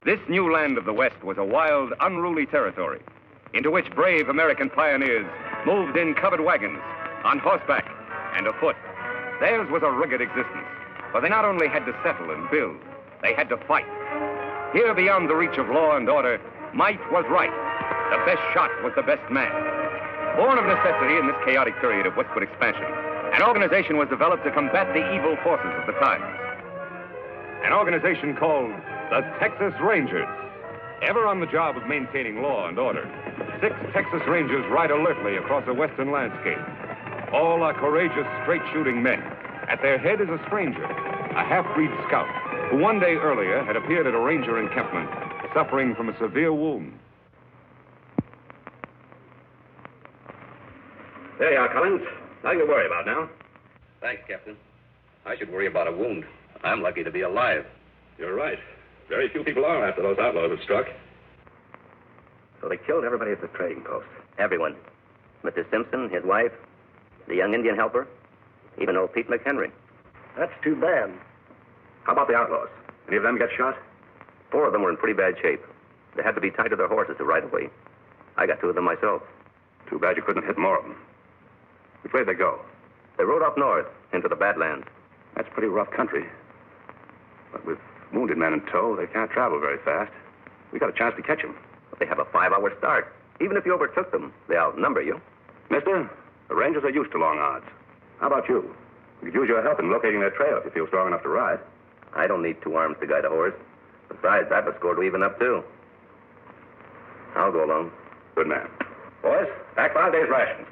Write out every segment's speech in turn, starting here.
This new land of the West was a wild, unruly territory into which brave American pioneers moved in covered wagons, on horseback, and afoot. Theirs was a rugged existence, for they not only had to settle and build, they had to fight. Here, beyond the reach of law and order, might was right. The best shot was the best man. Born of necessity in this chaotic period of westward expansion, an organization was developed to combat the evil forces of the times. An organization called the Texas Rangers. Ever on the job of maintaining law and order, 6 Texas Rangers ride alertly across a western landscape. All are courageous, straight-shooting men. At their head is a stranger, a half-breed scout, who one day earlier had appeared at a ranger encampment, suffering from a severe wound. There you are, Collins. Nothing to worry about now. Thanks, Captain. I should worry about a wound. I'm lucky to be alive. You're right. Very few people are after those outlaws have struck. So they killed everybody at the trading post. Everyone. Mr. Simpson, his wife, the young Indian helper, even old Pete McHenry. That's too bad. How about the outlaws? Any of them get shot? 4 of them were in pretty bad shape. They had to be tied to their horses to ride away. I got 2 of them myself. Too bad you couldn't hit more of them. Which way did they go? They rode up north into the Badlands. That's pretty rough country. But with wounded men in tow, they can't travel very fast. We got a chance to catch them. But they have a 5-hour start. Even if you overtook them, they outnumber you. Mister, the Rangers are used to long odds. How about you? We could use your help in locating their trail if you feel strong enough to ride. I don't need 2 arms to guide a horse. Besides, I've a score to even up, too. I'll go along. Good man. Boys, pack 5 days' rations.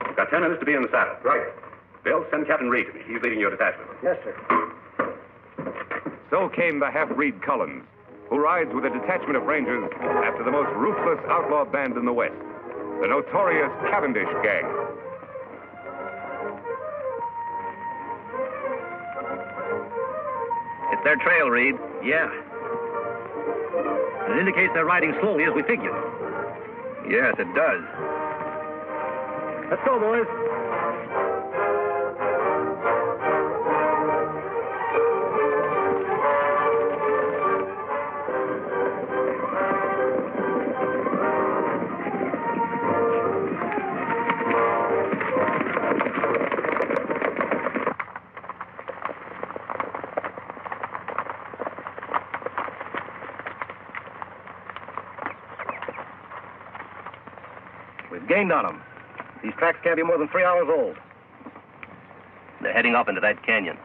You've got 10 minutes to be in the saddle. Right. Bill, send Captain Reid to me. He's leading your detachment. Yes, sir. So came the half-breed Collins, who rides with a detachment of Rangers after the most ruthless outlaw band in the West, the notorious Cavendish Gang. It's their trail, Reid. Yeah. It indicates they're riding slowly as we figured. Yes, it does. Let's go, boys. We've gained on them. These tracks can't be more than 3 hours old. They're heading up into that canyon.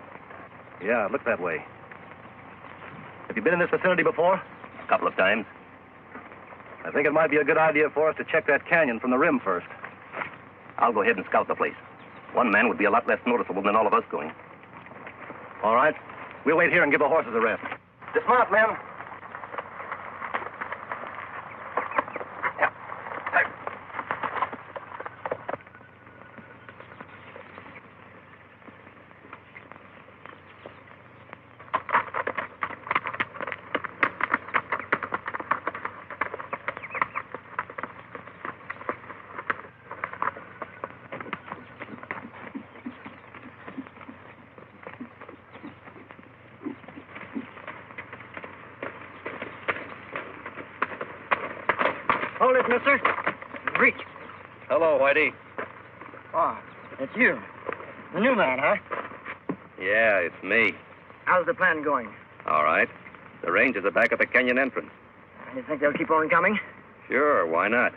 Yeah, it looks that way. Have you been in this vicinity before? A couple of times. I think it might be a good idea for us to check that canyon from the rim first. I'll go ahead and scout the place. 1 man would be a lot less noticeable than all of us going. All right. We'll wait here and give the horses a rest. Dismount, men. Hold it, mister. Reach. Hello, Whitey. Oh, it's you. The new man, huh? Yeah, it's me. How's the plan going? All right. The Rangers are back at the canyon entrance. You think they'll keep on coming? Sure, why not?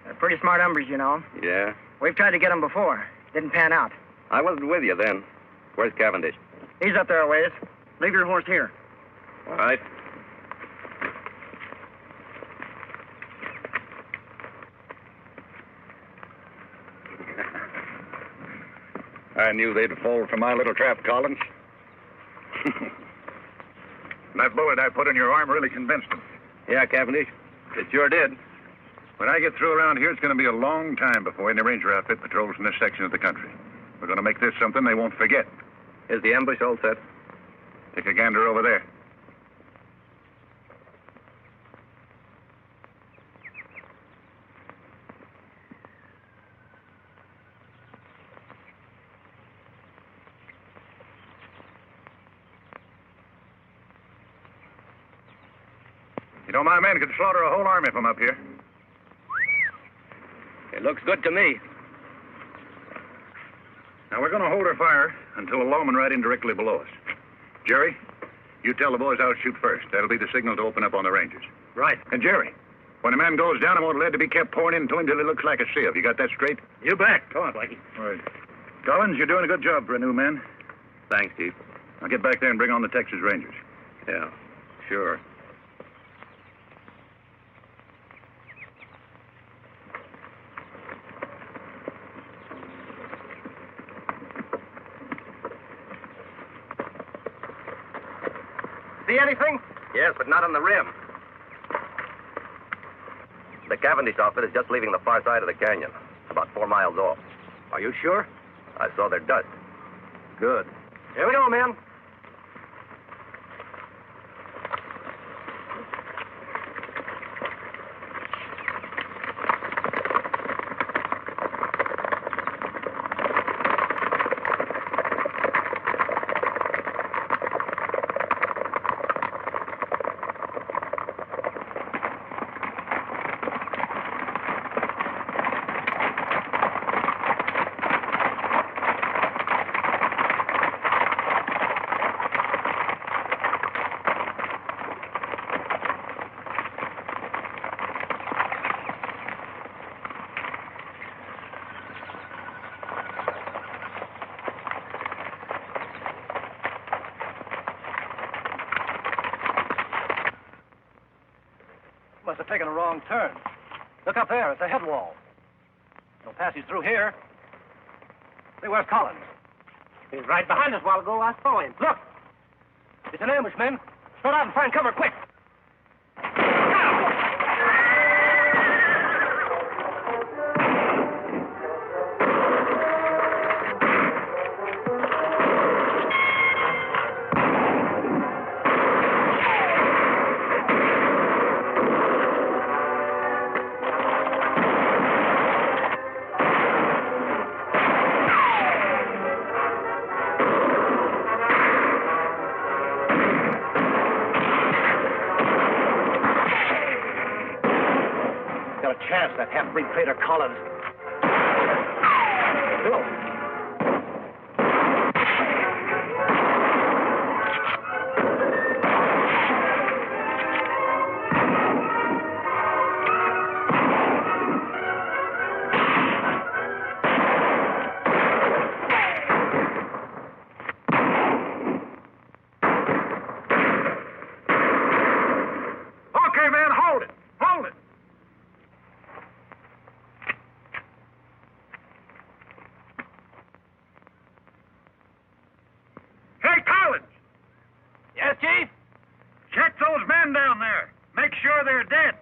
They're pretty smart hombres, you know. Yeah? We've tried to get them before. Didn't pan out. I wasn't with you then. Where's Cavendish? He's up there a ways. Leave your horse here. All right. I knew they'd fall for my little trap, Collins. That bullet I put in your arm really convinced them. Yeah, Cavendish. It sure did. When I get through around here, it's going to be a long time before any ranger outfit patrols in this section of the country. We're going to make this something they won't forget. Is the ambush all set? Take a gander over there. You know, my men could slaughter a whole army from up here. It looks good to me. Now, we're going to hold our fire until a lawman ride in directly below us. Jerry, you tell the boys I'll shoot first. That'll be the signal to open up on the Rangers. Right. And Jerry, when a man goes down, I want lead to be kept pouring into him till he looks like a sieve. You got that straight? You bet. Go on, Blackie. All right. Collins, you're doing a good job for a new man. Thanks, Chief. I'll get back there and bring on the Texas Rangers. Yeah, sure. See anything? Yes, but not on the rim. The Cavendish outfit is just leaving the far side of the canyon, about 4 miles off. Are you sure? I saw their dust. Good. Here we go, men. Must have taken a wrong turn. Look up there at the head wall. No passage through here. Say, where's Collins? He was right behind us a while ago. I saw him. Look! It's an ambush, men. Spread out and find cover, quick! Chance, that half-breed traitor Collins. Bill. Okay, man, hold it. Hold it. Yes, Chief? Check those men down there. Make sure they're dead.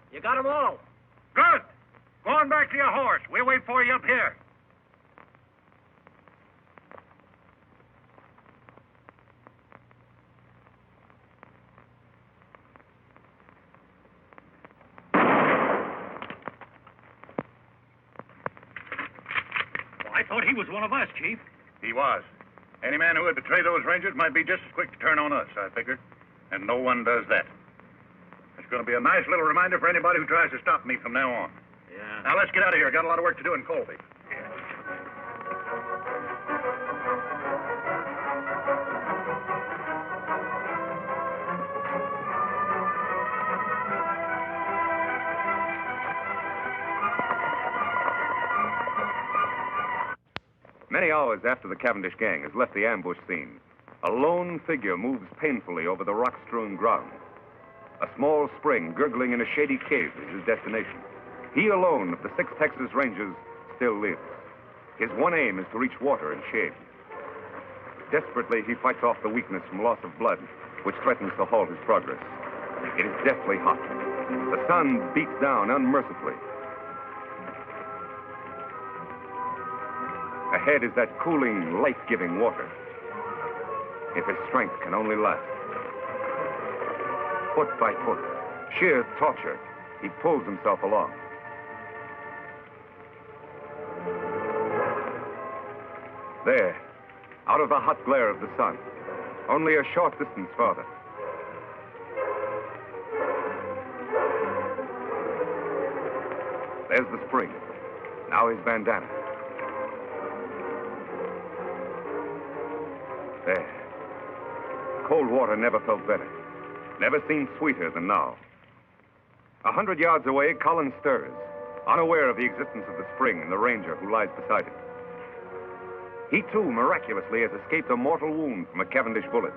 You got 'em all. Good. Go on back to your horse. We'll wait for you up here. Well, I thought he was one of us, Chief. He was. Any man who would betray those Rangers might be just as quick to turn on us, I figured. And no one does that. It's going to be a nice little reminder for anybody who tries to stop me from now on. Yeah. Now, let's get out of here. Got a lot of work to do in Colby. Many hours after the Cavendish gang has left the ambush scene, A lone figure moves painfully over the rock-strewn ground. A small spring gurgling in a shady cave is his destination. He alone of the 6 Texas Rangers still lives. His one aim is to reach water and shade. Desperately, he fights off the weakness from loss of blood, which threatens to halt his progress. It is deathly hot. The sun beats down unmercifully. Ahead is that cooling, life-giving water. If his strength can only last. Foot by foot, sheer torture, he pulls himself along. There, out of the hot glare of the sun, only a short distance farther. There's the spring. Now his bandana. There. Cold water never felt better. Never seemed sweeter than now. 100 yards away, Collins stirs, unaware of the existence of the spring and the ranger who lies beside it. He, too, miraculously has escaped a mortal wound from a Cavendish bullet.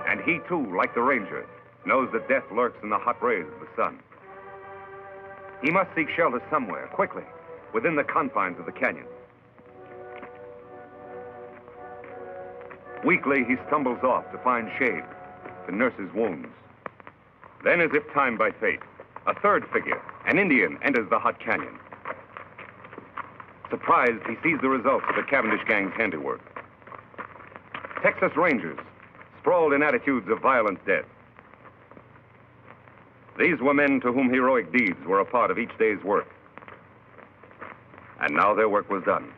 And he, too, like the ranger, knows that death lurks in the hot rays of the sun. He must seek shelter somewhere, quickly, within the confines of the canyon. Weakly, he stumbles off to find shade, to nurse his wounds. Then, as if timed by fate, a third figure, an Indian, enters the hot canyon. Surprised, he sees the results of the Cavendish gang's handiwork. Texas Rangers, sprawled in attitudes of violent death. These were men to whom heroic deeds were a part of each day's work. And now their work was done.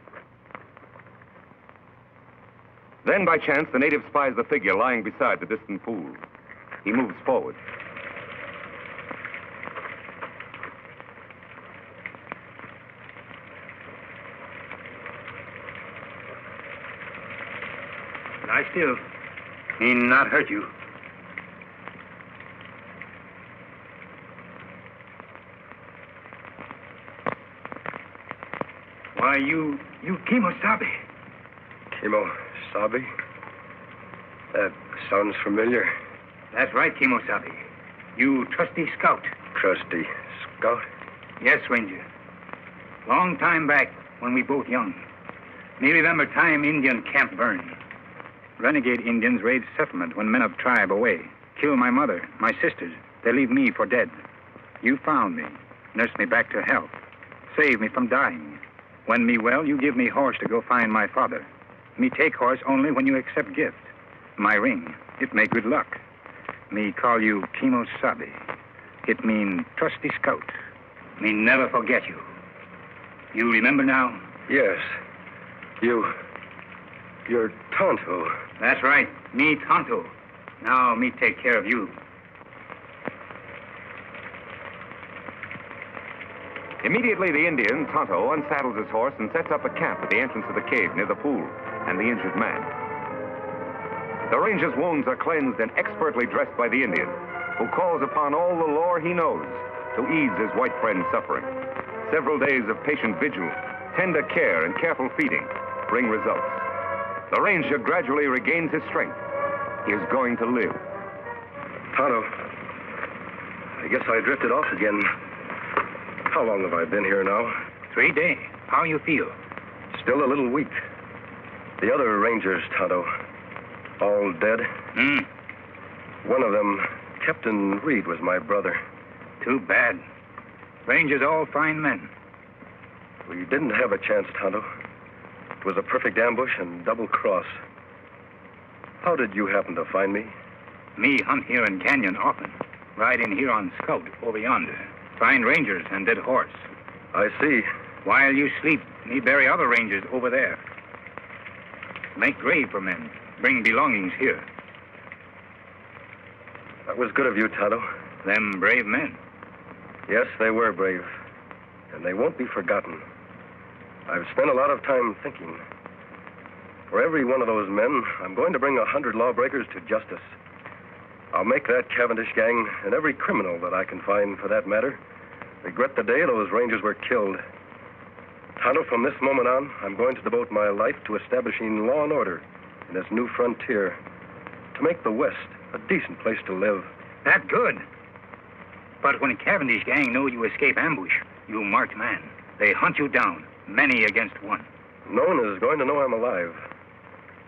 Then, by chance, the native spies the figure lying beside the distant pool. He moves forward. Lie still. He not hurt you. Why, you Kimosabe. Kimosabe? That sounds familiar. That's right, Kimosabe. You trusty scout. Trusty scout? Yes, Ranger. Long time back, when we both young. Me remember time Indian camp burned. Renegade Indians raid settlement when men of tribe away. Kill my mother, my sisters. They leave me for dead. You found me. Nursed me back to health. Saved me from dying. When me well, you give me horse to go find my father. Me take horse only when you accept gift. My ring, it make good luck. Me call you Kimosabe. It mean trusty scout. Me never forget you. You remember now? Yes. You're Tonto. That's right. Me Tonto. Now me take care of you. Immediately, the Indian, Tonto, unsaddles his horse and sets up a camp at the entrance of the cave near the pool and the injured man. The ranger's wounds are cleansed and expertly dressed by the Indian, who calls upon all the lore he knows to ease his white friend's suffering. Several days of patient vigil, tender care, and careful feeding bring results. The ranger gradually regains his strength. He is going to live. Tonto, I guess I drifted off again. How long have I been here now? 3 days. How you feel? Still a little weak. The other rangers, Tonto, all dead? One of them, Captain Reid, was my brother. Too bad. Rangers all fine men. We didn't have a chance, Tonto. It was a perfect ambush and double cross. How did you happen to find me? Me hunt here in canyon often. Ride in here on scout over yonder. Find rangers and dead horse. I see. While you sleep, me bury other rangers over there. Make grave for men. Bring belongings here. That was good of you, Tonto. Them brave men. Yes, they were brave. And they won't be forgotten. I've spent a lot of time thinking. For every one of those men, I'm going to bring 100 lawbreakers to justice. I'll make that Cavendish gang, and every criminal that I can find for that matter, regret the day those rangers were killed. Tonto, from this moment on, I'm going to devote my life to establishing law and order in this new frontier to make the West a decent place to live. That good. But when Cavendish gang know you escape ambush, you marked man. They hunt you down, many against one. No one is going to know I'm alive.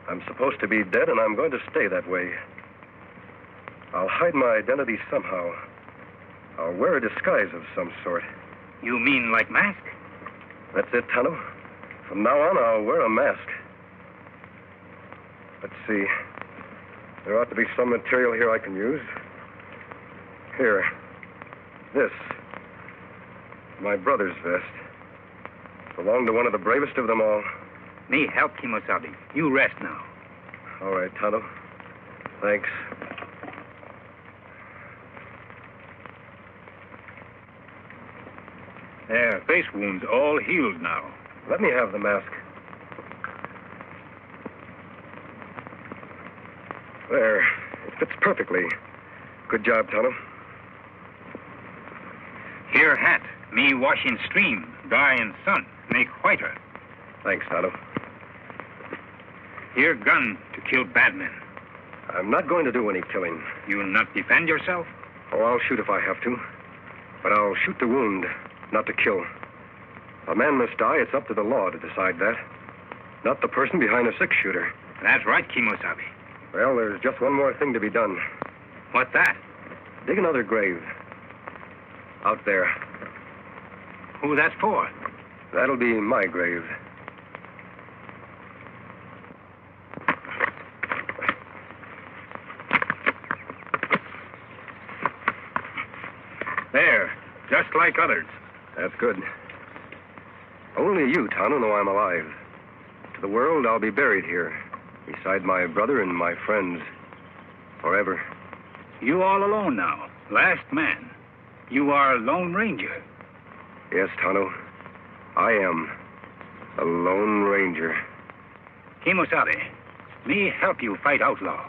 I'm supposed to be dead, and I'm going to stay that way. I'll hide my identity somehow. I'll wear a disguise of some sort. You mean like mask? That's it, Tonto. From now on, I'll wear a mask. Let's see. There ought to be some material here I can use. Here. This. My brother's vest. Belonged to one of the bravest of them all. Me help Kimosabe. You rest now. All right, Tonto. Thanks. Their face wounds all healed now. Let me have the mask. There. It fits perfectly. Good job, Tonto. Here hat. Me wash in stream, dry in sun, make whiter. Thanks, Tonto. Here gun to kill bad men. I'm not going to do any killing. You not defend yourself? Oh, I'll shoot if I have to. But I'll shoot to wound, not to kill. A man must die. It's up to the law to decide that. Not the person behind a six-shooter. That's right, Kimosabe. Well, there's just one more thing to be done. What's that? Dig another grave. Out there. Who that's for? That'll be my grave. There, just like others. That's good. Only you, Tonto, know I'm alive. To the world, I'll be buried here, beside my brother and my friends, forever. You all alone now, last man. You are Lone Ranger. Yes, Tonto. I am a Lone Ranger. Kimosabe, me help you fight outlaw.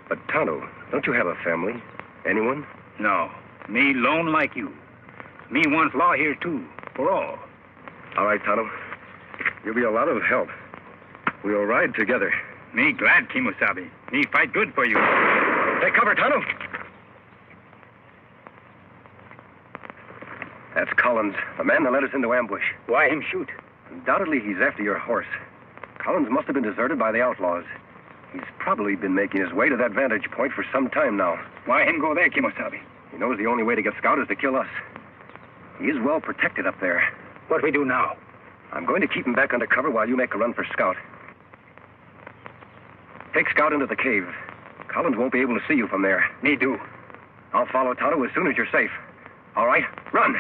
But, Tonto, don't you have a family? Anyone? No, me lone like you. Me want law here, too, for all. All right, Tonto. You'll be a lot of help. We'll ride together. Me glad, Kimosabe. Me fight good for you. Take cover, Tonto. That's Collins, the man that led us into ambush. Why him shoot? Undoubtedly, he's after your horse. Collins must have been deserted by the outlaws. He's probably been making his way to that vantage point for some time now. Why him go there, Kimosabe? He knows the only way to get Scout is to kill us. He is well protected up there. What we do now? I'm going to keep him back under cover while you make a run for Scout. Take Scout into the cave. Collins won't be able to see you from there. Me do. I'll follow Tonto as soon as you're safe. All right, run.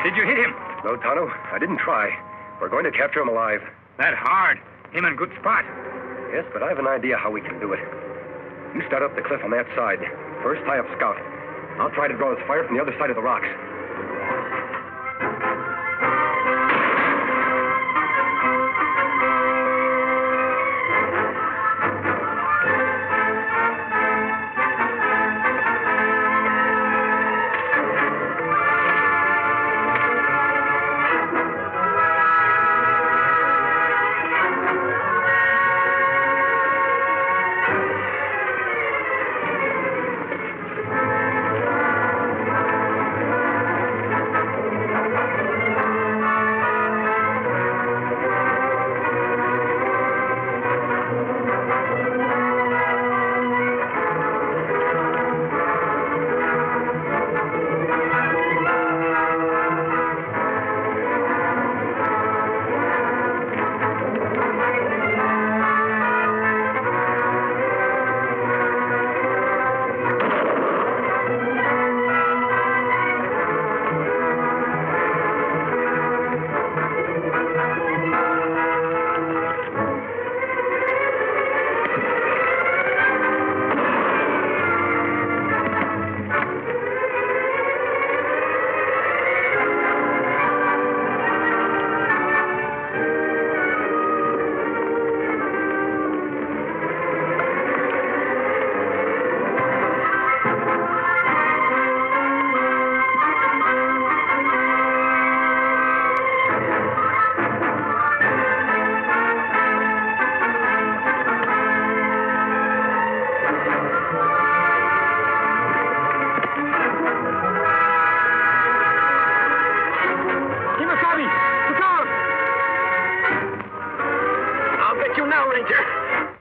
Did you hit him? No, Tonto, I didn't try. We're going to capture him alive. That hard. Him in good spot. Yes, but I have an idea how we can do it. You start up the cliff on that side. First, tie up Scout. I'll try to draw his fire from the other side of the rocks. now, Ranger.